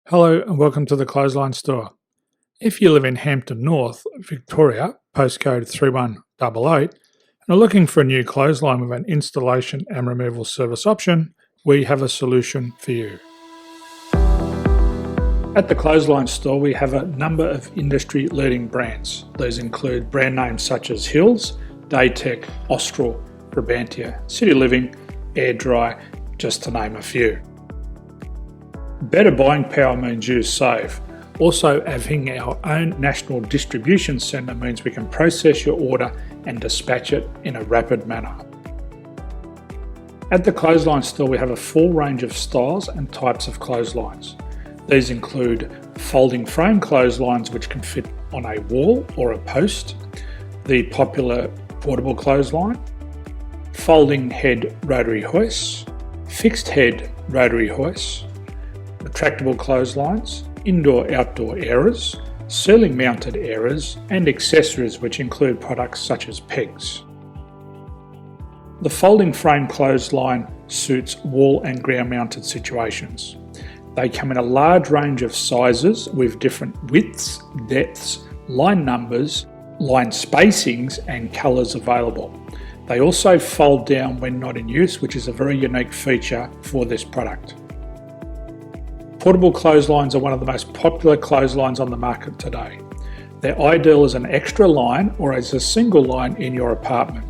Hello and welcome to the Clothesline Store. If you live in Hampton North, Victoria, postcode 3188, and are looking for a new clothesline with an installation and removal service option, we have a solution for you. At the Clothesline Store, we have a number of industry-leading brands. These include brand names such as Hills, Daytech, Austral, Brabantia, City Living, Air Dry, just to name a few. Better buying power means you save. Also, having our own national distribution centre means we can process your order and dispatch it in a rapid manner. At the Clothesline Store, we have a full range of styles and types of clotheslines. These include folding frame clotheslines which can fit on a wall or a post, the popular portable clothesline, folding head rotary hoists, fixed head rotary hoists, retractable clotheslines, indoor-outdoor airers, ceiling-mounted airers, and accessories which include products such as pegs. The folding frame clothesline suits wall and ground-mounted situations. They come in a large range of sizes with different widths, depths, line numbers, line spacings, and colours available. They also fold down when not in use, which is a very unique feature for this product. Portable clotheslines are one of the most popular clotheslines on the market today. They're ideal as an extra line or as a single line in your apartment.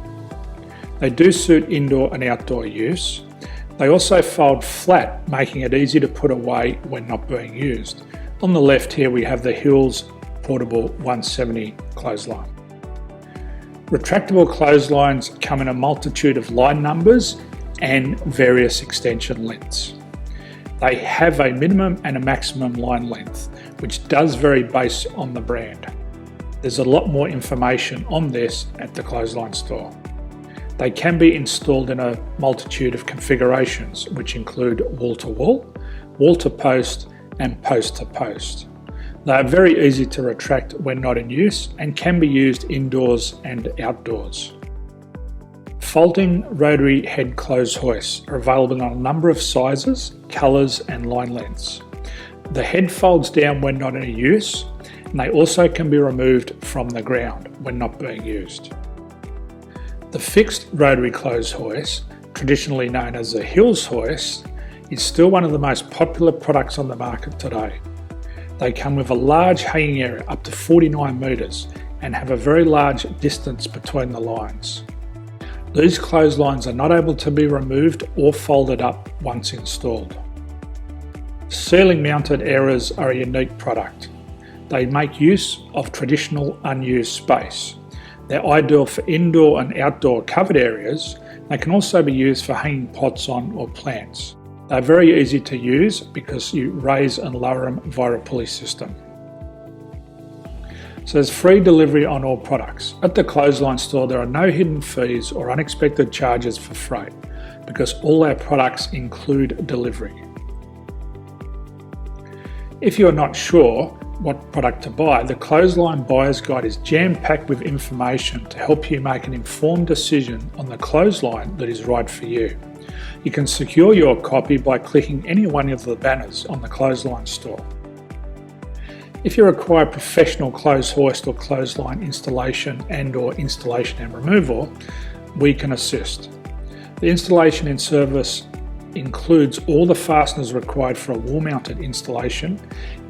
They do suit indoor and outdoor use. They also fold flat, making it easy to put away when not being used. On the left here we have the Hills Portable 170 clothesline. Retractable clotheslines come in a multitude of line numbers and various extension lengths. They have a minimum and a maximum line length, which does vary based on the brand. There's a lot more information on this at the Clothesline Store. They can be installed in a multitude of configurations, which include wall-to-wall, wall-to-post, and post-to-post. They are very easy to retract when not in use and can be used indoors and outdoors. Folding rotary head clothes hoists are available in a number of sizes, colours and line lengths. The head folds down when not in use, and they also can be removed from the ground when not being used. The fixed rotary clothes hoist, traditionally known as the Hills hoist, is still one of the most popular products on the market today. They come with a large hanging area up to 49 metres and have a very large distance between the lines. These clotheslines are not able to be removed or folded up once installed. Ceiling mounted airers are a unique product. They make use of traditional unused space. They're ideal for indoor and outdoor covered areas. They can also be used for hanging pots on or plants. They're very easy to use because you raise and lower them via a pulley system. So there's free delivery on all products. At the Clothesline Store, there are no hidden fees or unexpected charges for freight because all our products include delivery. If you are not sure what product to buy, the Clothesline Buyer's Guide is jam-packed with information to help you make an informed decision on the clothesline that is right for you. You can secure your copy by clicking any one of the banners on the Clothesline Store. If you require professional clothes hoist or clothesline installation and/or installation and removal, we can assist. The installation and service includes all the fasteners required for a wall-mounted installation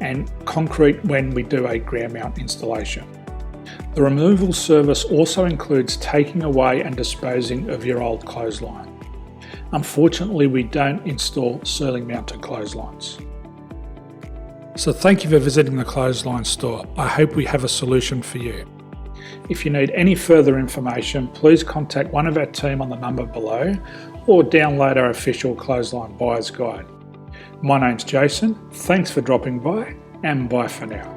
and concrete when we do a ground mount installation. The removal service also includes taking away and disposing of your old clothesline. Unfortunately, we don't install ceiling-mounted clotheslines. So thank you for visiting the Clothesline Store. I hope we have a solution for you. If you need any further information, please contact one of our team on the number below or download our official Clothesline Buyer's Guide. My name's Jason, thanks for dropping by and bye for now.